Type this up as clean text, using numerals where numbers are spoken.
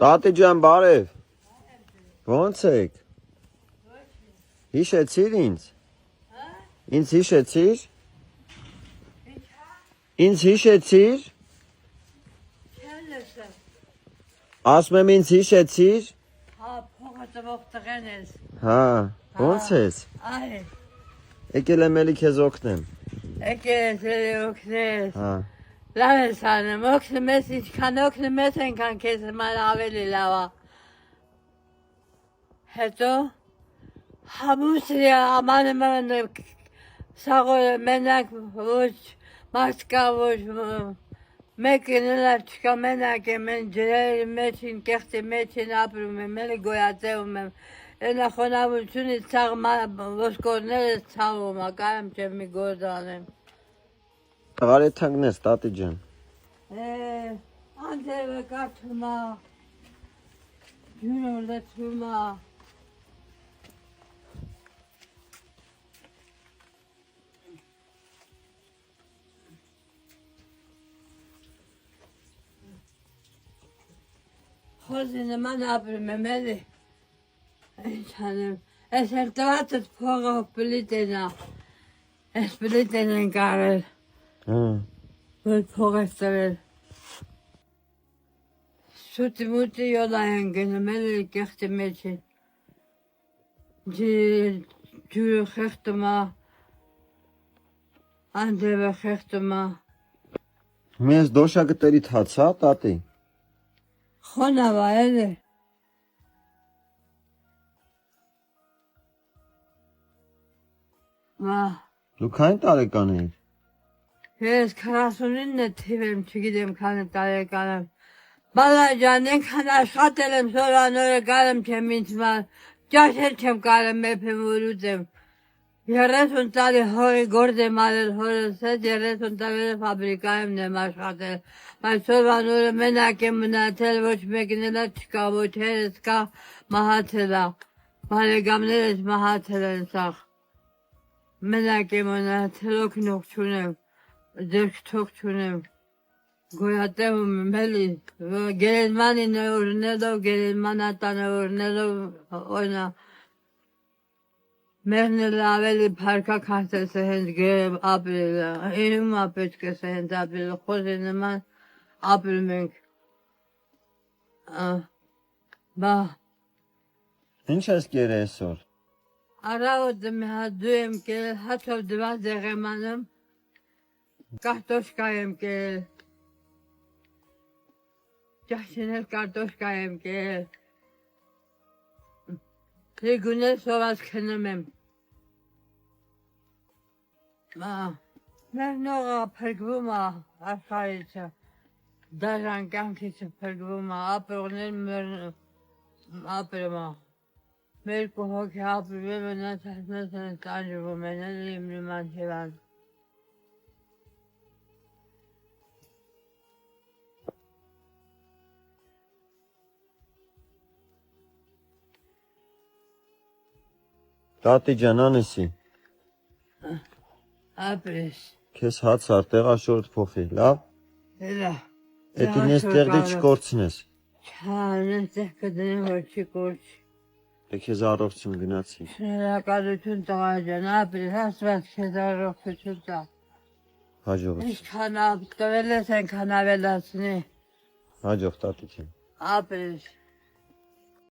Տատի ջան, բարև։ Ո՞նց եք։ Հիշեցիր ինձ։ Ինձ հիշեցիր։ Ինձ հիշեցիր։ Ասում եմ ինձ հիշեցիր։ Հա, փողը տվող տղեն ես։ Հա, ո՞նց ես։ Այ, Եկել եմ էլի քեզ օգնեմ։ եկել ես էլի օգնես։ Հա։ Լավ ես անում, օգնում ես, ինչքան օգնում ես, այնքան քեզ համար ավելի լավ է։ Հետո համուսրի ամանը սաղորը մենակ ոչ մարդկա ոչ մեկն էլ չկա մենակ եմ են ջրերի մեջին, կեղտի մեջին ապրում եմ, էլի գոյատևում եմ։ Ենա խոնավությունից ցաղ ոսկորները ցավում, կարամ չեմ մի գործ անեմ։ Արեթանկնես, տատի ջան։ Անձևը կաթում է, ջուրը լցվում է։ Խոզի նման ապրում եմ էլի։ Ինչ անեմ, ես էլ տվածըտ փողը պլիտեն է, ես պլիտեն են կարել, որ փող ես տվել։ Սուտի մուտի յոլա են գնում էլի կեղտի մեջին, ջուրը խեղտում է, անձևը խեղտում է։ Մեզ դոշակտերի թացա, տատի։ Խոնավ է էլի։ Դուք այն տարեկան եք։ Ես 49 թիվ եմ, չգիտեմ քանի տարեկան եմ։ Բալա ջան, ենքան աշխատել եմ սորանորը կարեմ չեմ ինձ մար, ճաշել չեմ կարեմ մեփեմ որ ուտեմ։ 30 տարի հորի գործ եմ արել հորս հետ, 30 տարի ֆաբրիկա եմ աշխատել, բայց սորանորը մենակ եմ մնացել, ոչ մեկն էլ չկա, ոչ հերս կա, մահացել է, բարեկամներս մահացել են սաղ։ Մենակ եմ մնացել, օգնող չունեմ, ձերք թող չունեմ, գոյատևում եմ էլի, գերեզմանի նորնելով, գերեզմանատանը օրնելով, օրնա, մերն էլ ավելի պարկա կարտես է հենց գերև ապրելը, իրում ապետք ես է հենց ապրելը, խոզի նման ապրում ենք, բա։ Ինչ ես կեր այսօր։ Առավոտը մի հատ դու եմ կերել, հացով դված եղ եմ անում, կարտոշկա եմ կերել, ճաշինել կարտոշկա եմ կերել, լիգունել սոված քնում եմ, մեր նողը պրգվում է աշխարիցը, դաժան կյանքիցը պրգվում է, ապրողներ մեր ապրում է, մեր կողոք է ապրում է, մնացածնս են տանջվում են, էլ իմ նման հիվան։ Տատի ջան, անեսի։ Ապրես։ Քեզ հաց ար, տեղաշորդ փոխի, լավ։ Լավ։ Էդին ես տեղի չկորցնես։ Չան, ես տեղ կդնեմ, որ չի կորչի։ Դե քեզ առողջություն գնացի։ Շնորհակալություն տղա ջան, ապրես, Աստված քեզ առողջություն տա։ Հաջողություն։ Ինչքան տվել ես, այնքան ավելացնի։ Հաջող տատի ջան։ Ապրես։